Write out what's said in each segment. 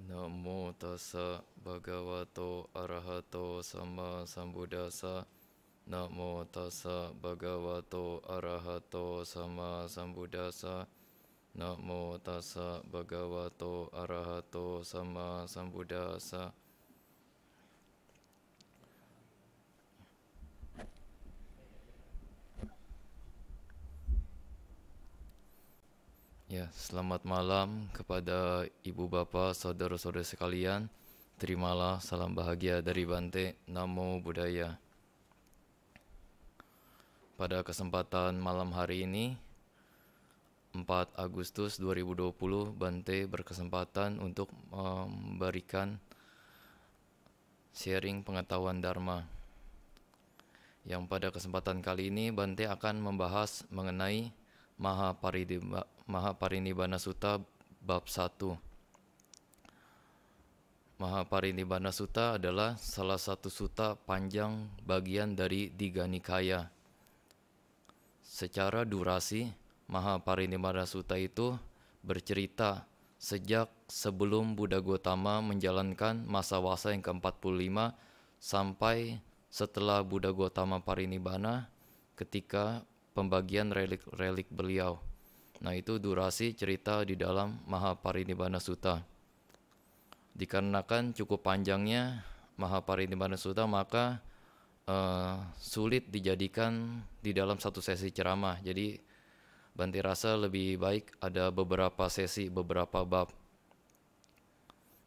Namo tassa bhagavato arahato sama sambuddhassa. Namo tassa bhagavato arahato sama sambuddhassa. Namo tassa bhagavato arahato sama sambuddhassa. Ya, selamat malam kepada ibu bapak, saudara-saudara sekalian. Terimalah salam bahagia dari Bante. Namo Buddhaya. Pada kesempatan malam hari ini, 4 Agustus 2020, Bante berkesempatan untuk memberikan sharing pengetahuan Dharma. Yang pada kesempatan kali ini, Bante akan membahas mengenai Mahaparinibbana Sutta bab 1. Mahaparinibbana Sutta adalah salah satu sutta panjang bagian dari Digha Nikaya. Secara durasi, Mahaparinibbana Sutta itu bercerita sejak sebelum Buddha Gotama menjalankan masa wasa yang ke-45 sampai setelah Buddha Gotama parinibbana ketika pembagian relik-relik beliau. Nah, itu durasi cerita di dalam Mahaparinibbana Sutta. Dikarenakan cukup panjangnya Mahaparinibbana Sutta, maka sulit dijadikan di dalam satu sesi ceramah. Jadi Bante rasa lebih baik ada beberapa sesi, beberapa bab.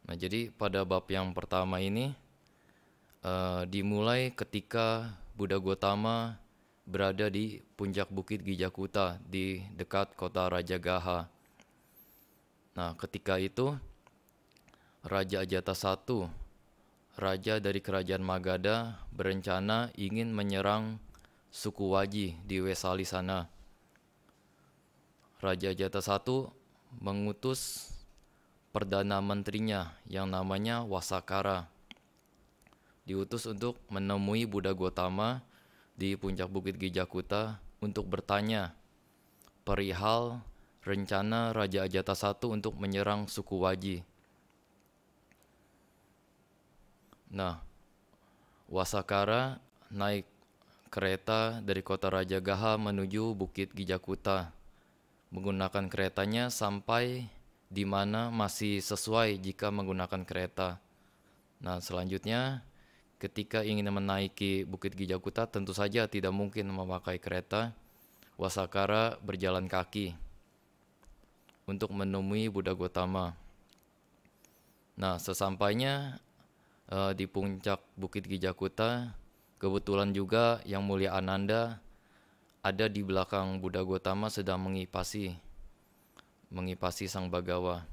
Nah, jadi pada bab yang pertama ini dimulai ketika Buddha Gotama berada di puncak bukit Gijakuta di dekat kota Rajagaha. Nah, ketika itu Raja Ajatasattu, raja dari kerajaan Magadha, berencana ingin menyerang suku Waji di Wesali sana. Raja Ajatasattu mengutus perdana menterinya yang namanya Wasakara, diutus untuk menemui Buddha Gotama di puncak bukit Gijakuta untuk bertanya perihal rencana Raja Ajatasattu untuk menyerang suku Waji. Nah, Wasakara naik kereta dari kota Rajagaha menuju bukit Gijakuta. Menggunakan keretanya sampai di mana masih sesuai jika menggunakan kereta. Nah, selanjutnya ketika ingin menaiki bukit Gijakuta, tentu saja tidak mungkin memakai kereta. Wasakara berjalan kaki untuk menemui Buddha Gotama. Nah, sesampainya di puncak bukit Gijakuta, kebetulan juga Yang Mulia Ananda ada di belakang Buddha Gotama sedang mengipasi Sang Bagawa.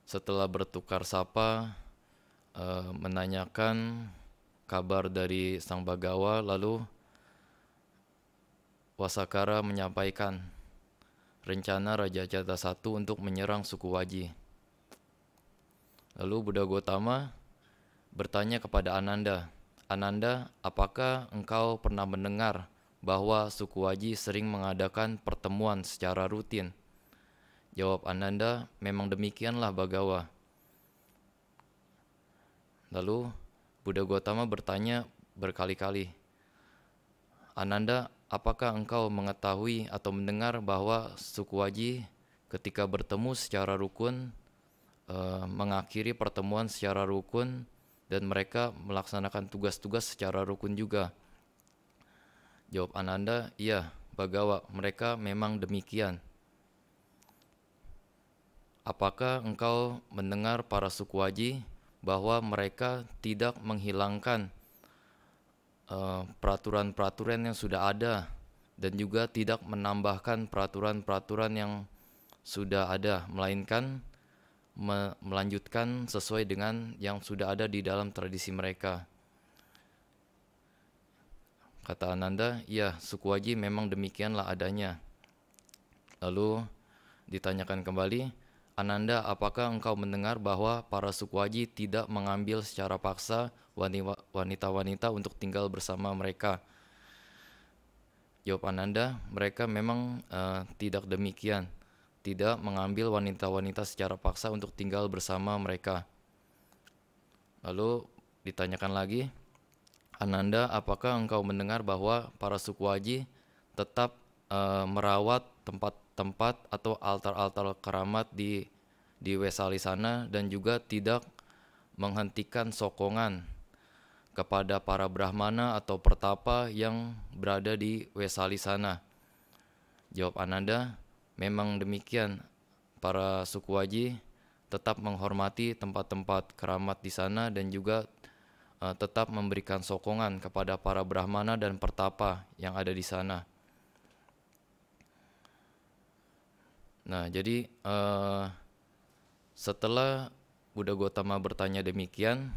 Setelah bertukar sapa, menanyakan kabar dari Sang Bagawa, lalu Wasakara menyampaikan rencana Raja Ajatasattu untuk menyerang suku Waji. Lalu Buddha Gotama bertanya kepada Ananda, "Ananda, apakah engkau pernah mendengar bahwa suku Waji sering mengadakan pertemuan secara rutin?" Jawab Ananda, "Memang demikianlah Bagawa." Lalu Buddha Gotama bertanya berkali-kali, "Ananda, apakah engkau mengetahui atau mendengar bahwa suku Waji ketika bertemu secara rukun mengakhiri pertemuan secara rukun dan mereka melaksanakan tugas-tugas secara rukun juga?" Jawab Ananda, "Iya Bagawa, mereka memang demikian." "Apakah engkau mendengar para suku Waji bahwa mereka tidak menghilangkan peraturan-peraturan yang sudah ada dan juga tidak menambahkan peraturan-peraturan yang sudah ada, melainkan melanjutkan sesuai dengan yang sudah ada di dalam tradisi mereka?" Kata Ananda, "Iya, suku Waji memang demikianlah adanya." Lalu ditanyakan kembali, "Ananda, apakah engkau mendengar bahwa para suku Waji tidak mengambil secara paksa wanita-wanita untuk tinggal bersama mereka?" Jawab Ananda, "Mereka memang tidak demikian. tidak mengambil wanita-wanita secara paksa untuk tinggal bersama mereka. Lalu ditanyakan lagi, Ananda, apakah engkau mendengar bahwa para suku Aji tetap merawat tempat-tempat atau altar-altar keramat di Wesali sana, dan juga tidak menghentikan sokongan kepada para Brahmana atau pertapa yang berada di Wesali sana? Jawab Ananda, memang demikian. Para suku Aji tetap menghormati tempat-tempat keramat di sana dan juga tetap memberikan sokongan kepada para Brahmana dan pertapa yang ada di sana. Nah, jadi setelah Buddha Gautama bertanya demikian,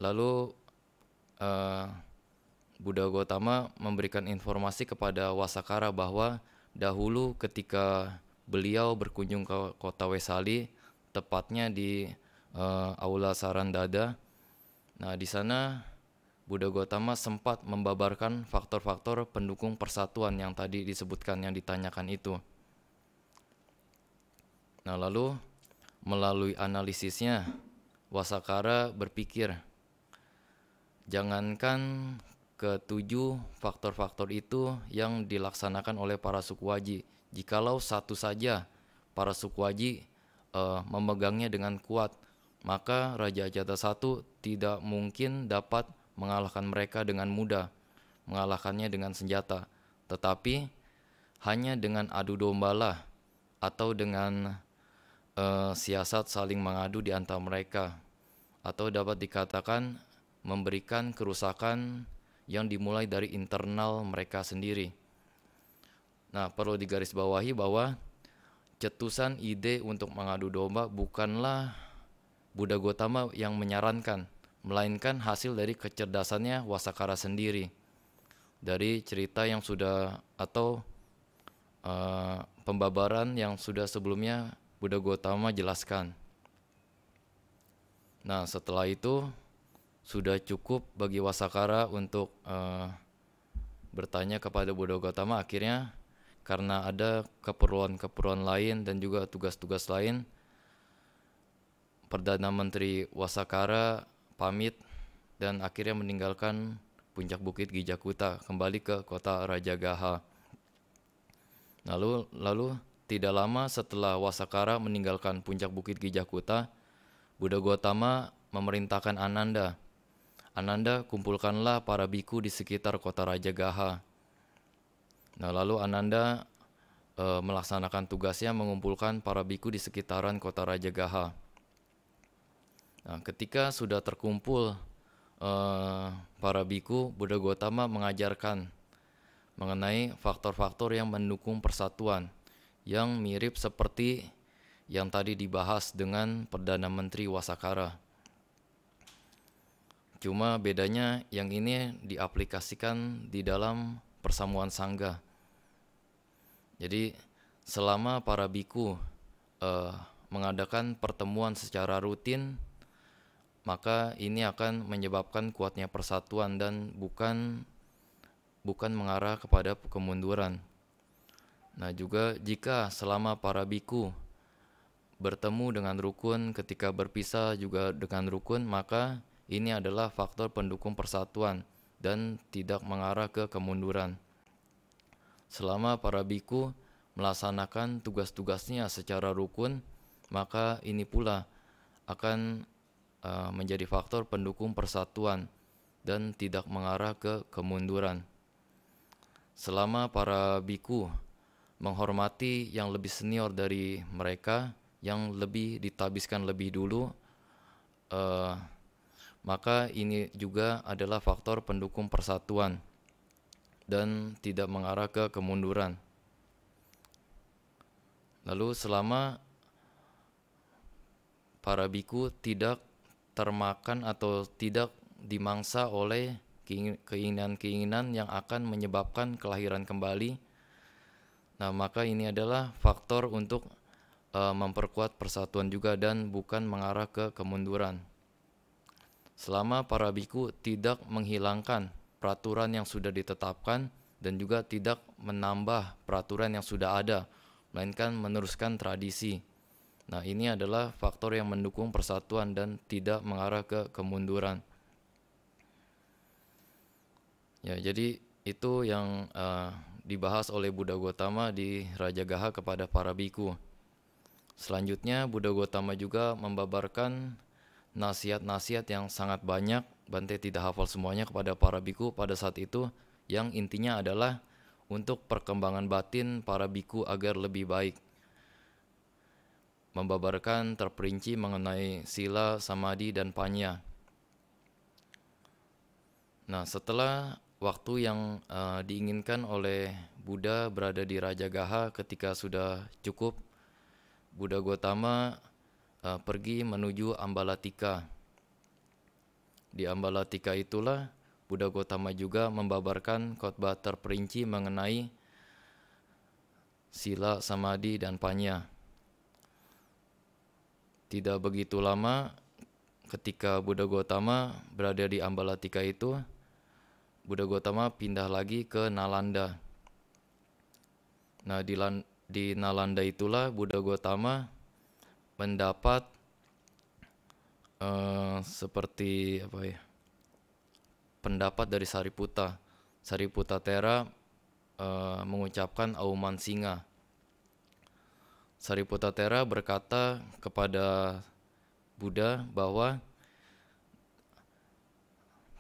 lalu Buddha Gautama memberikan informasi kepada Wasakara bahwa dahulu ketika beliau berkunjung ke kota Wesali, tepatnya di Aula Sarandada. Nah, di sana Buddha Gautama sempat membabarkan faktor-faktor pendukung persatuan yang tadi disebutkan, yang ditanyakan itu. Nah, lalu melalui analisisnya, Wasakara berpikir, jangankan ketujuh faktor-faktor itu yang dilaksanakan oleh para suku Aji, jikalau satu saja para suku Aji memegangnya dengan kuat, maka Raja Ajatasattu tidak mungkin dapat mengalahkan mereka dengan mudah, mengalahkannya dengan senjata, tetapi hanya dengan adu dombalah atau dengan siasat saling mengadu di antara mereka, atau dapat dikatakan memberikan kerusakan yang dimulai dari internal mereka sendiri. Nah, perlu digarisbawahi bahwa cetusan ide untuk mengadu domba bukanlah Buddha Gautama yang menyarankan, melainkan hasil dari kecerdasannya Wasakara sendiri. Dari cerita yang sudah atau pembabaran yang sudah sebelumnya Buddha Gautama jelaskan. Nah, setelah itu sudah cukup bagi Wasakara untuk bertanya kepada Buddha Gautama. Akhirnya karena ada keperluan-keperluan lain dan juga tugas-tugas lain, Perdana Menteri Wasakara pamit dan akhirnya meninggalkan puncak bukit Gijakuta, kembali ke kota Rajagaha. Lalu tidak lama setelah Wasakara meninggalkan puncak bukit Gijakuta, Buddha Gautama memerintahkan Ananda, kumpulkanlah para biku di sekitar kota Rajagaha. Nah, lalu Ananda melaksanakan tugasnya mengumpulkan para biku di sekitaran kota Rajagaha. Nah, ketika sudah terkumpul para biku, Buddha Gautama mengajarkan mengenai faktor-faktor yang mendukung persatuan, yang mirip seperti yang tadi dibahas dengan Perdana Menteri Wasakara. Cuma bedanya yang ini diaplikasikan di dalam persamuan sangga. Jadi selama para biku mengadakan pertemuan secara rutin, maka ini akan menyebabkan kuatnya persatuan dan bukan mengarah kepada kemunduran. Nah, juga jika selama para biku bertemu dengan rukun, ketika berpisah juga dengan rukun, maka ini adalah faktor pendukung persatuan dan tidak mengarah ke kemunduran. Selama para biku melaksanakan tugas-tugasnya secara rukun, maka ini pula akan menjadi faktor pendukung persatuan dan tidak mengarah ke kemunduran. Selama para biku menghormati yang lebih senior dari mereka, yang lebih ditabiskan lebih dulu, maka ini juga adalah faktor pendukung persatuan dan tidak mengarah ke kemunduran. Lalu selama para biku tidak termakan atau tidak dimangsa oleh keinginan-keinginan yang akan menyebabkan kelahiran kembali, nah maka ini adalah faktor untuk memperkuat persatuan juga dan bukan mengarah ke kemunduran. Selama para biku tidak menghilangkan peraturan yang sudah ditetapkan dan juga tidak menambah peraturan yang sudah ada, melainkan meneruskan tradisi. Nah, ini adalah faktor yang mendukung persatuan dan tidak mengarah ke kemunduran. Ya, jadi itu yang dibahas oleh Buddha Gautama di Rajagaha kepada para biku. Selanjutnya, Buddha Gautama juga membabarkan nasihat-nasihat yang sangat banyak, Bante tidak hafal semuanya, kepada para biku pada saat itu, yang intinya adalah untuk perkembangan batin para biku agar lebih baik. Membabarkan terperinci mengenai sila, samadhi, dan panya. Nah, setelah waktu yang diinginkan oleh Buddha berada di Rajagaha ketika sudah cukup, Buddha Gautama pergi menuju Ambalatika. Di Ambalatika itulah Buddha Gautama juga membabarkan khotbah terperinci mengenai sila, samadhi, dan panya. Tidak begitu lama ketika Buddha Gautama berada di Ambalatika itu, Buddha Gautama pindah lagi ke Nalanda. Nah, di Nalanda itulah Buddha Gautama mendapat seperti pendapat dari Sariputta. Sariputta Thera mengucapkan auman singa. Sariputta Thera berkata kepada Buddha bahwa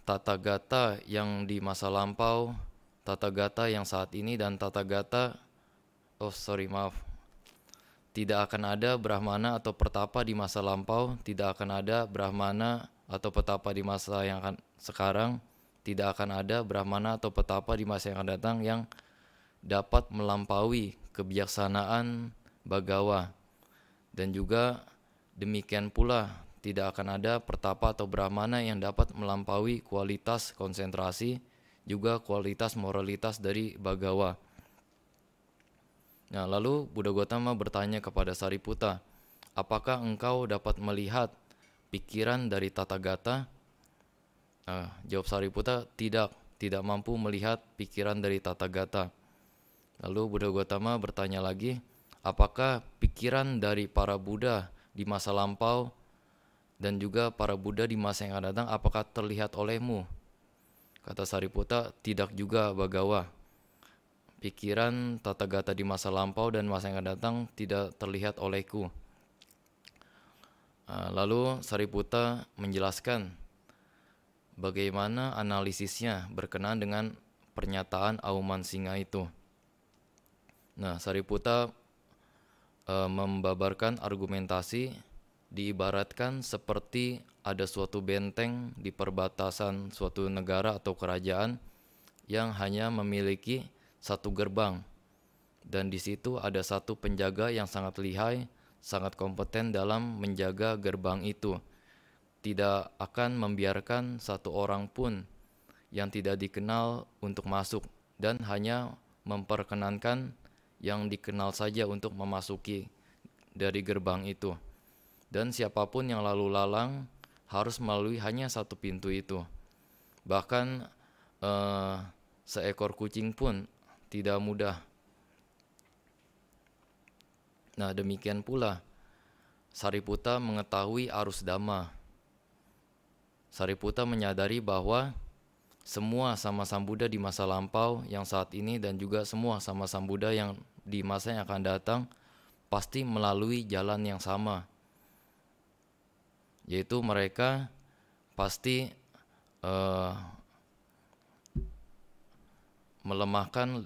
Tathagata yang di masa lampau, Tathagata yang saat ini, dan Tathagata tidak akan ada Brahmana atau Pertapa di masa lampau, tidak akan ada Brahmana atau Petapa di masa yang akan sekarang, tidak akan ada Brahmana atau Petapa di masa yang akan datang yang dapat melampaui kebijaksanaan Bagawa. Dan juga demikian pula tidak akan ada Pertapa atau Brahmana yang dapat melampaui kualitas konsentrasi, juga kualitas moralitas dari Bagawa. Nah, lalu Buddha Gautama bertanya kepada Sariputta, apakah engkau dapat melihat pikiran dari Tathagata? Jawab Sariputta, tidak mampu melihat pikiran dari Tathagata. Lalu Buddha Gautama bertanya lagi, apakah pikiran dari para Buddha di masa lampau dan juga para Buddha di masa yang akan datang, apakah terlihat olehmu? Kata Sariputta, tidak juga Bagawa. Pikiran Tathagata di masa lampau dan masa yang akan datang tidak terlihat olehku. Lalu Sariputta menjelaskan bagaimana analisisnya berkenaan dengan pernyataan auman singa itu. Nah, Sariputta membabarkan argumentasi, diibaratkan seperti ada suatu benteng di perbatasan suatu negara atau kerajaan yang hanya memiliki satu gerbang, dan di situ ada satu penjaga yang sangat lihai, sangat kompeten dalam menjaga gerbang itu. Tidak akan membiarkan satu orang pun yang tidak dikenal untuk masuk, dan hanya memperkenankan yang dikenal saja untuk memasuki dari gerbang itu. Dan siapapun yang lalu lalang harus melalui hanya satu pintu itu. Bahkan seekor kucing pun tidak mudah. Nah, demikian pula Sariputta mengetahui arus dhamma. Sariputta menyadari bahwa semua sama Sang Buddha di masa lampau, yang saat ini, dan juga semua sama Sang Buddha yang di masa yang akan datang pasti melalui jalan yang sama, yaitu mereka pasti melemahkan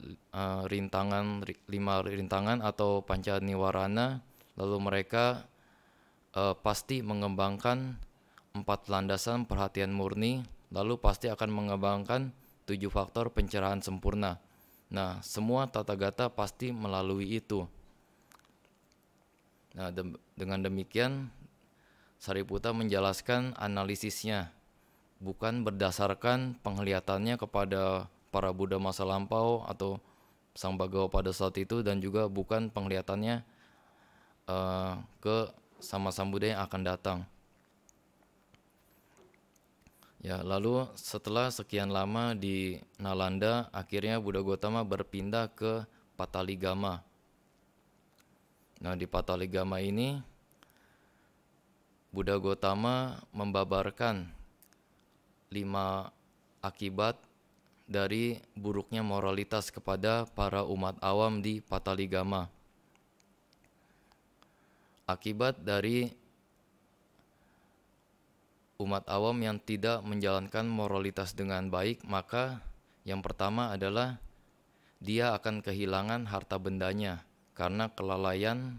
lima rintangan atau panca niwarana, lalu mereka pasti mengembangkan 4 landasan perhatian murni, lalu pasti akan mengembangkan 7 faktor pencerahan sempurna. Nah, semua Tathagata pasti melalui itu. Nah, dengan demikian Sariputta menjelaskan analisisnya, bukan berdasarkan penglihatannya kepada para Buddha masa lampau atau Sang Bagawa pada saat itu, dan juga bukan penglihatannya ke sama Sang Buddha yang akan datang. Ya, lalu setelah sekian lama di Nalanda, akhirnya Buddha Gautama berpindah ke Pataligama. Nah, di Pataligama ini Buddha Gautama membabarkan 5 akibat dari buruknya moralitas kepada para umat awam di Pataligama. Akibat dari umat awam yang tidak menjalankan moralitas dengan baik, maka yang pertama adalah dia akan kehilangan harta bendanya karena kelalaian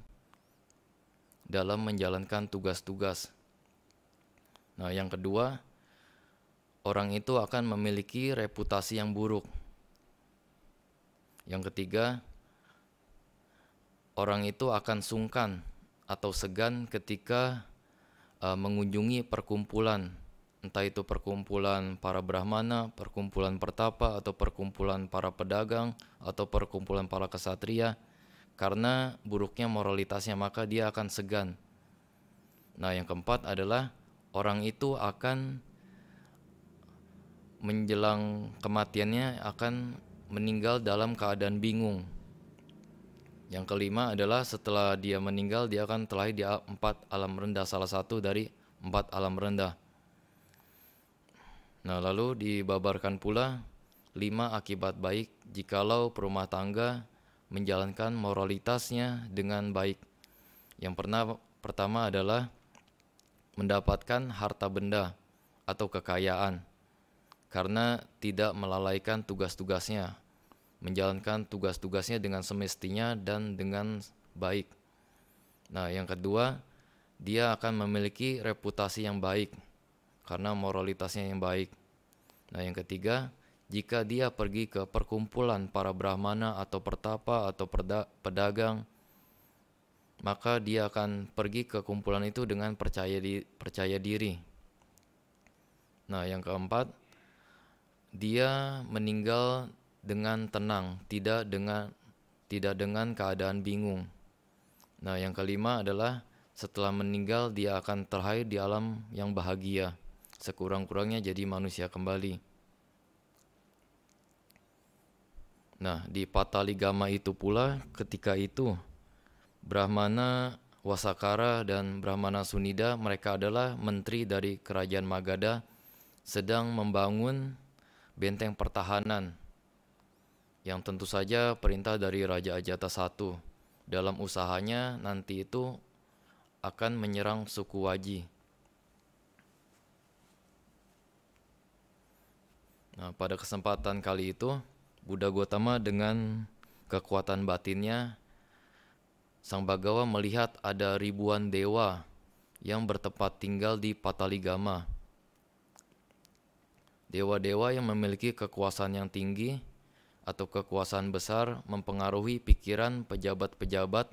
dalam menjalankan tugas-tugas. Nah, yang kedua, orang itu akan memiliki reputasi yang buruk. Yang ketiga, orang itu akan sungkan atau segan ketika mengunjungi perkumpulan, entah itu perkumpulan para brahmana, perkumpulan pertapa, atau perkumpulan para pedagang, atau perkumpulan para kesatria, karena buruknya moralitasnya, maka dia akan segan. Nah, yang keempat adalah orang itu akan menjelang kematiannya akan meninggal dalam keadaan bingung. Yang kelima adalah setelah dia meninggal, dia akan terlahir di 4 alam rendah, salah satu dari 4 alam rendah. Nah, lalu dibabarkan pula 5 akibat baik jikalau perumah tangga menjalankan moralitasnya dengan baik. Yang pertama adalah mendapatkan harta benda atau kekayaan karena tidak melalaikan tugas-tugasnya, menjalankan tugas-tugasnya dengan semestinya dan dengan baik. Nah, yang kedua, dia akan memiliki reputasi yang baik karena moralitasnya yang baik. Nah, yang ketiga, jika dia pergi ke perkumpulan para brahmana atau pertapa atau pedagang, maka dia akan pergi ke kumpulan itu dengan percaya diri. Nah, yang keempat, dia meninggal dengan tenang, tidak dengan keadaan bingung. Nah, yang kelima adalah setelah meninggal dia akan terlahir di alam yang bahagia, sekurang-kurangnya jadi manusia kembali. Nah, di Pataligama itu pula ketika itu Brahmana Wasakara dan Brahmana Sunida, mereka adalah menteri dari kerajaan Magadha, sedang membangun benteng pertahanan yang tentu saja perintah dari Raja Ajata I. Dalam usahanya nanti itu akan menyerang suku Waji. Nah, pada kesempatan kali itu Buddha Gautama dengan kekuatan batinnya, Sang Bhagawa melihat ada ribuan dewa yang bertempat tinggal di Pataligama. Dewa-dewa yang memiliki kekuasaan yang tinggi atau kekuasaan besar mempengaruhi pikiran pejabat-pejabat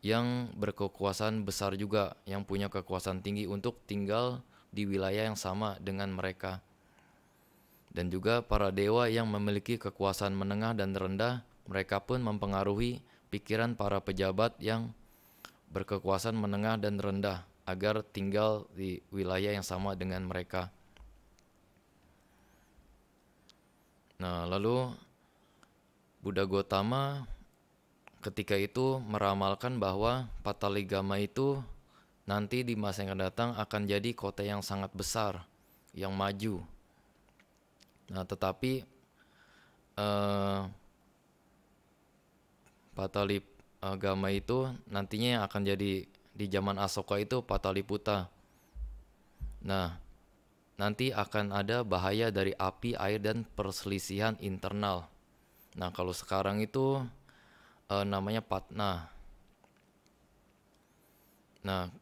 yang berkekuasaan besar juga, yang punya kekuasaan tinggi untuk tinggal di wilayah yang sama dengan mereka. Dan juga para dewa yang memiliki kekuasaan menengah dan rendah, mereka pun mempengaruhi pikiran para pejabat yang berkekuasaan menengah dan rendah agar tinggal di wilayah yang sama dengan mereka. Nah, lalu Buddha Gautama ketika itu meramalkan bahwa Pataligama itu nanti di masa yang akan datang akan jadi kota yang sangat besar, yang maju. Nah, tetapi Pataligama itu nantinya yang akan jadi di zaman Asoka itu Pataliputa. Nah, nanti akan ada bahaya dari api, air, dan perselisihan internal. Nah, kalau sekarang itu namanya Patna. Nah,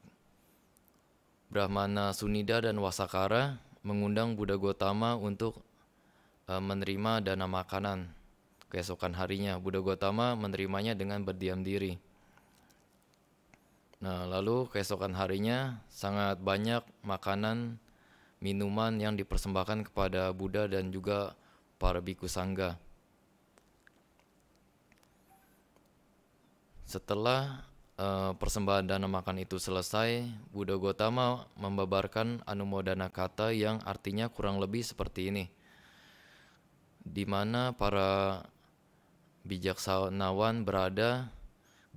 Brahmana Sunida dan Wasakara mengundang Buddha Gautama untuk menerima dana makanan. Keesokan harinya Buddha Gautama menerimanya dengan berdiam diri. Nah, lalu keesokan harinya sangat banyak makanan, minuman yang dipersembahkan kepada Buddha dan juga para bhikkhu sangga. Setelah persembahan dana makan itu selesai, Buddha Gotama membabarkan Anumodana kata yang artinya kurang lebih seperti ini, di mana para bijaksanawan berada,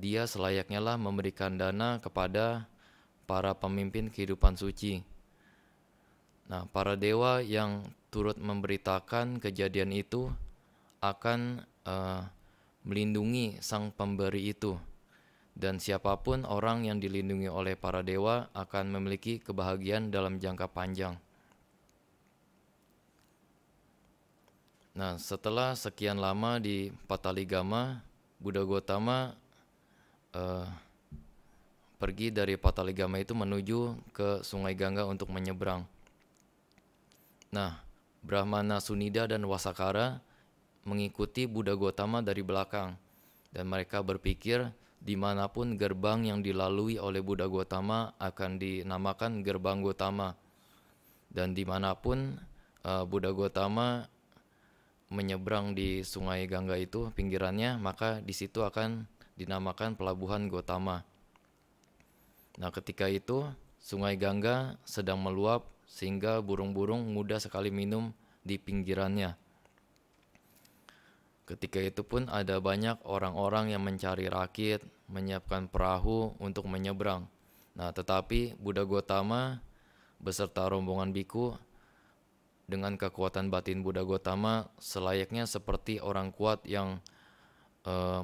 dia selayaknya lah memberikan dana kepada para pemimpin kehidupan suci. Nah, para dewa yang turut memberitakan kejadian itu akan melindungi sang pemberi itu. Dan siapapun orang yang dilindungi oleh para dewa akan memiliki kebahagiaan dalam jangka panjang. Nah, setelah sekian lama di Pataligama, Buddha Gotama pergi dari Pataligama itu menuju ke Sungai Gangga untuk menyeberang. Nah, Brahmana Sunida dan Wasakara mengikuti Buddha Gotama dari belakang, dan mereka berpikir dimanapun gerbang yang dilalui oleh Buddha Gotama akan dinamakan gerbang Gotama, dan dimanapun Buddha Gotama menyeberang di Sungai Gangga itu pinggirannya, maka di situ akan dinamakan pelabuhan Gotama. Nah, ketika itu Sungai Gangga sedang meluap sehingga burung-burung mudah sekali minum di pinggirannya. Ketika itu pun ada banyak orang-orang yang mencari rakit, menyiapkan perahu untuk menyeberang. Nah, tetapi Buddha Gotama beserta rombongan biku dengan kekuatan batin Buddha Gotama selayaknya seperti orang kuat yang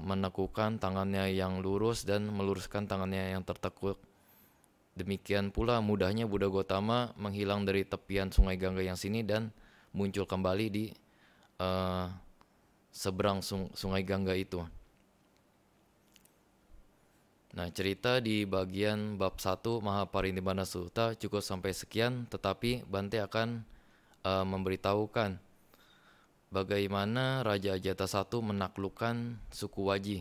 menekukkan tangannya yang lurus dan meluruskan tangannya yang tertekuk. Demikian pula mudahnya Buddha Gotama menghilang dari tepian Sungai Gangga yang sini dan muncul kembali di seberang Sungai Gangga itu. Nah, cerita di bagian bab 1 Mahaparinibbana Sutta cukup sampai sekian, tetapi Bante akan memberitahukan bagaimana Raja Ajatasattu menaklukkan suku Waji.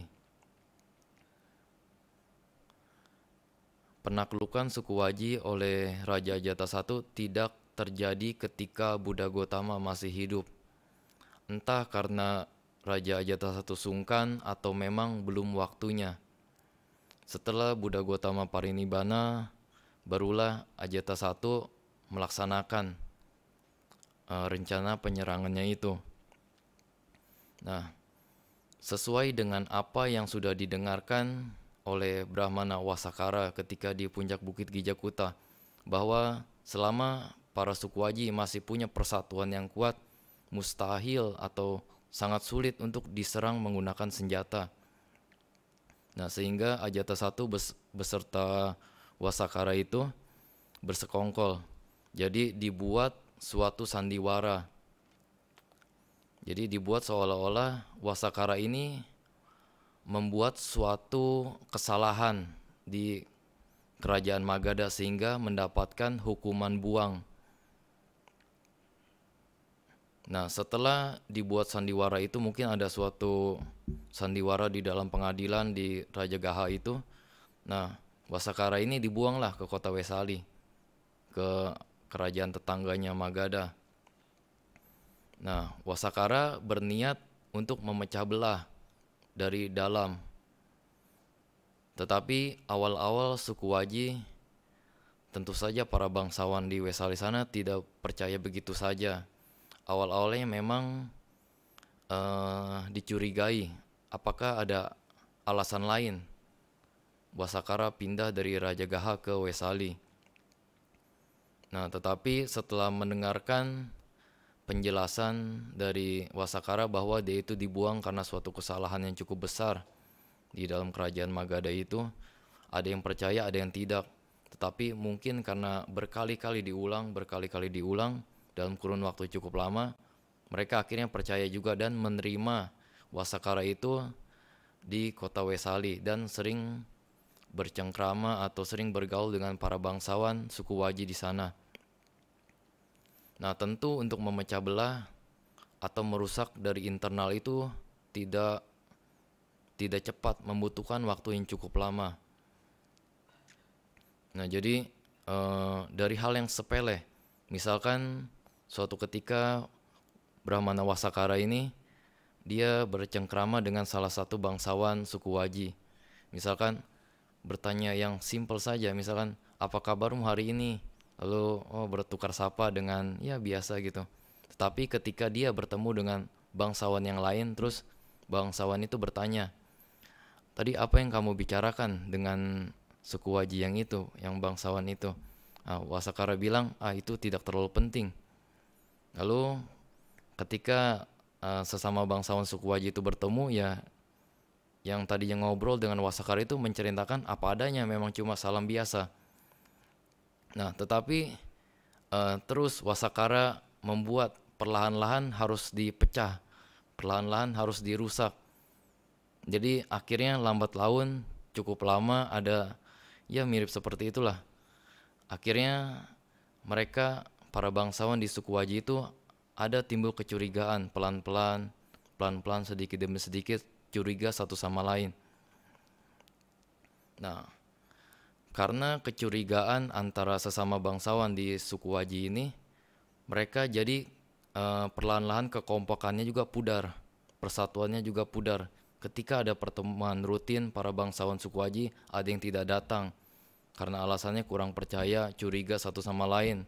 Penaklukan suku Waji oleh Raja Ajatasattu tidak terjadi ketika Buddha Gotama masih hidup. Entah karena Raja Ajatasattu sungkan atau memang belum waktunya. Setelah Buddha Gotama parinibbana, barulah Ajatasattu melaksanakan rencana penyerangannya itu. Nah, sesuai dengan apa yang sudah didengarkan oleh Brahmana Wasakara ketika di puncak Bukit Gijakuta, bahwa selama para suku Waji masih punya persatuan yang kuat, mustahil atau sangat sulit untuk diserang menggunakan senjata. Nah, sehingga Ajatasattu beserta Wasakara itu bersekongkol. Jadi dibuat suatu sandiwara. Jadi dibuat seolah-olah Wasakara ini membuat suatu kesalahan di kerajaan Magadha sehingga mendapatkan hukuman buang. Nah, setelah dibuat sandiwara itu, mungkin ada suatu sandiwara di dalam pengadilan di Rajagaha itu. Nah, Wasakara ini dibuanglah ke kota Wesali, ke kerajaan tetangganya Magadha. Nah, Wasakara berniat untuk memecah belah dari dalam. Tetapi awal-awal suku Waji, tentu saja para bangsawan di Wesali sana tidak percaya begitu saja. Awal-awalnya memang dicurigai apakah ada alasan lain Wasakara pindah dari Rajagaha ke Wesali. Nah, tetapi setelah mendengarkan penjelasan dari Wasakara bahwa dia itu dibuang karena suatu kesalahan yang cukup besar di dalam kerajaan Magadha itu, ada yang percaya, ada yang tidak. Tetapi mungkin karena berkali-kali diulang dalam kurun waktu cukup lama, mereka akhirnya percaya juga dan menerima Wasakara itu di kota Wesali dan sering bercengkrama atau sering bergaul dengan para bangsawan suku Waji di sana. Nah, tentu untuk memecah belah atau merusak dari internal itu tidak cepat, membutuhkan waktu yang cukup lama. Nah, jadi dari hal yang sepele, misalkan suatu ketika Brahmana Wasakara ini dia bercengkrama dengan salah satu bangsawan suku Waji. Misalkan bertanya yang simpel saja, misalkan apa kabarmu hari ini, lalu bertukar sapa dengan ya biasa gitu. Tetapi ketika dia bertemu dengan bangsawan yang lain, terus bangsawan itu bertanya, tadi apa yang kamu bicarakan dengan suku Waji yang itu, yang bangsawan itu? Nah, Wasakara bilang, itu tidak terlalu penting. Lalu ketika sesama bangsawan suku Waji itu bertemu, ya yang tadinya ngobrol dengan Wasakara itu menceritakan apa adanya, memang cuma salam biasa. Nah, tetapi terus Wasakara membuat perlahan-lahan harus dipecah, perlahan-lahan harus dirusak. Jadi akhirnya lambat laun cukup lama ada ya mirip seperti itulah. Akhirnya mereka para bangsawan di suku Waji itu ada timbul kecurigaan pelan-pelan sedikit demi sedikit curiga satu sama lain. Nah, karena kecurigaan antara sesama bangsawan di suku Waji ini, mereka jadi perlahan-lahan kekompakannya juga pudar, persatuannya juga pudar. Ketika ada pertemuan rutin para bangsawan suku Waji, ada yang tidak datang karena alasannya kurang percaya, curiga satu sama lain,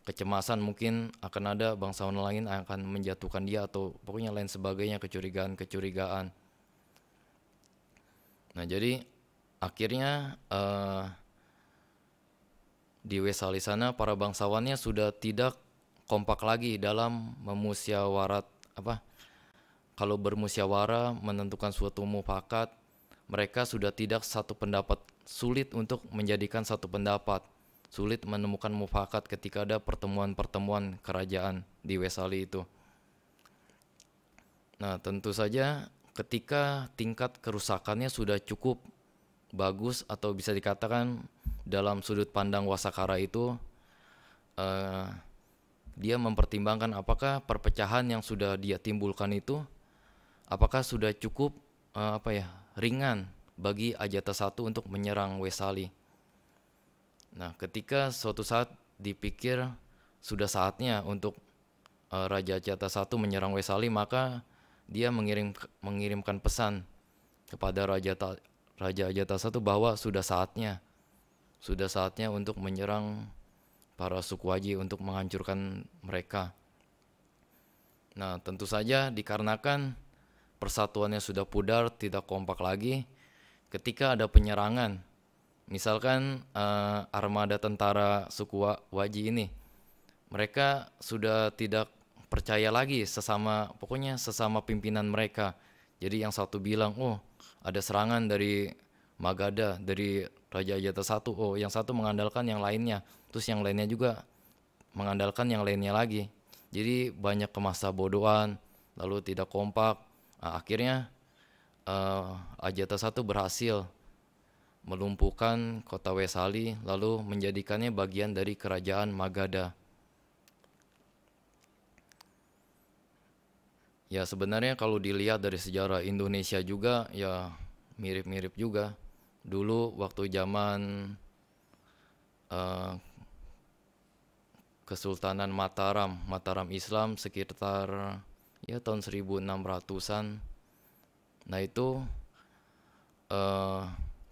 kecemasan mungkin akan ada bangsawan lain yang akan menjatuhkan dia atau pokoknya lain sebagainya, kecurigaan. Nah, jadi akhirnya di Wesali sana para bangsawannya sudah tidak kompak lagi dalam memusyawarat kalau bermusyawarah menentukan suatu mufakat, mereka sudah tidak satu pendapat, sulit untuk menjadikan satu pendapat, sulit menemukan mufakat ketika ada pertemuan-pertemuan kerajaan di Wesali itu. Nah, tentu saja ketika tingkat kerusakannya sudah cukup bagus atau bisa dikatakan dalam sudut pandang Wasakara itu dia mempertimbangkan apakah perpecahan yang sudah dia timbulkan itu apakah sudah cukup ringan bagi Ajatasattu untuk menyerang Wesali. Nah, ketika suatu saat dipikir sudah saatnya untuk Raja Ajatasattu menyerang Wesali, maka dia mengirimkan pesan kepada Raja Ajatasattu bahwa sudah saatnya untuk menyerang para suku Waji untuk menghancurkan mereka. Nah, tentu saja dikarenakan persatuannya sudah pudar, tidak kompak lagi, ketika ada penyerangan, misalkan armada tentara suku Waji ini, mereka sudah tidak percaya lagi sesama pimpinan mereka. Jadi yang satu bilang, ada serangan dari Magadha, dari Raja Ajatasattu, yang satu mengandalkan yang lainnya, terus yang lainnya juga mengandalkan yang lainnya lagi. Jadi banyak kemasabodohan, lalu tidak kompak. Nah, akhirnya Ajatasattu berhasil melumpuhkan kota Wesali lalu menjadikannya bagian dari kerajaan Magadha. Ya, sebenarnya kalau dilihat dari sejarah Indonesia juga ya mirip-mirip juga. Dulu waktu zaman Kesultanan Mataram Islam sekitar ya tahun 1600-an. Nah, itu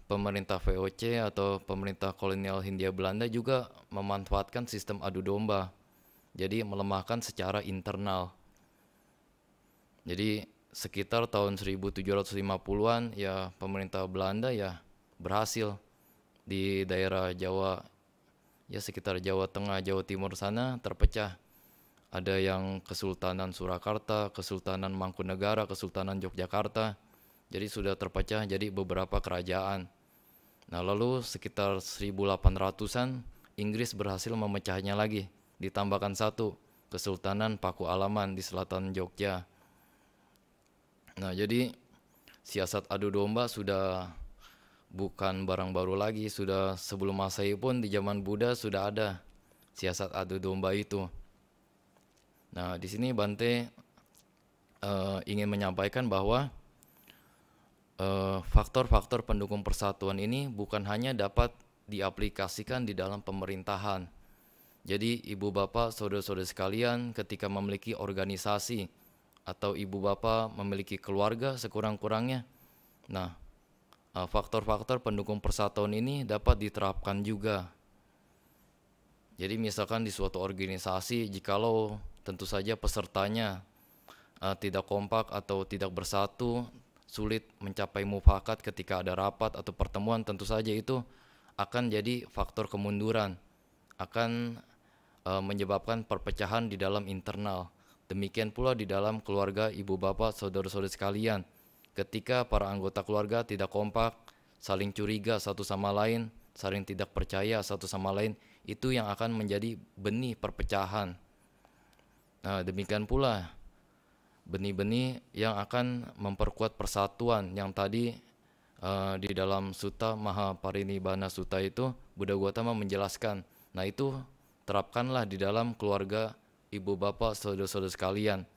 pemerintah VOC atau pemerintah kolonial Hindia Belanda juga memanfaatkan sistem adu domba. Jadi melemahkan secara internal. Jadi sekitar tahun 1750-an ya pemerintah Belanda ya berhasil di daerah Jawa, ya sekitar Jawa Tengah, Jawa Timur sana terpecah. Ada yang Kesultanan Surakarta, Kesultanan Mangkunegara, Kesultanan Yogyakarta. Jadi sudah terpecah jadi beberapa kerajaan. Nah, lalu sekitar 1800-an Inggris berhasil memecahnya lagi. Ditambahkan satu, Kesultanan Paku Alaman di selatan Jogja. Nah, jadi siasat adu domba sudah bukan barang baru lagi, sudah sebelum Masehi pun di zaman Buddha sudah ada siasat adu domba itu. Nah, di sini Bante ingin menyampaikan bahwa faktor-faktor pendukung persatuan ini bukan hanya dapat diaplikasikan di dalam pemerintahan. Jadi ibu bapak, saudara-saudara sekalian, ketika memiliki organisasi atau ibu bapak memiliki keluarga sekurang-kurangnya, nah faktor-faktor pendukung persatuan ini dapat diterapkan juga. Jadi misalkan di suatu organisasi, jikalau tentu saja pesertanya tidak kompak atau tidak bersatu, sulit mencapai mufakat ketika ada rapat atau pertemuan, tentu saja itu akan jadi faktor kemunduran, akan menyebabkan perpecahan di dalam internal. Demikian pula di dalam keluarga ibu bapak, saudara-saudara sekalian. Ketika para anggota keluarga tidak kompak, saling curiga satu sama lain, saling tidak percaya satu sama lain, itu yang akan menjadi benih perpecahan. Nah, demikian pula benih-benih yang akan memperkuat persatuan yang tadi di dalam Sutta Mahaparinibbana Sutta itu Buddha Gautama menjelaskan. Nah, itu terapkanlah di dalam keluarga ibu bapak saudara-saudara sekalian.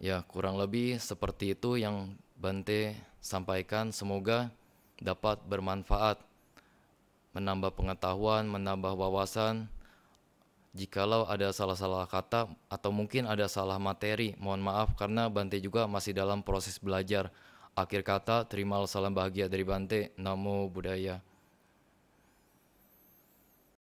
Ya, kurang lebih seperti itu yang Bante sampaikan. Semoga dapat bermanfaat, menambah pengetahuan, menambah wawasan. Jikalau ada salah-salah kata atau mungkin ada salah materi, mohon maaf karena Bante juga masih dalam proses belajar. Akhir kata, terimalah salam bahagia dari Bante. Namo Buddhaya.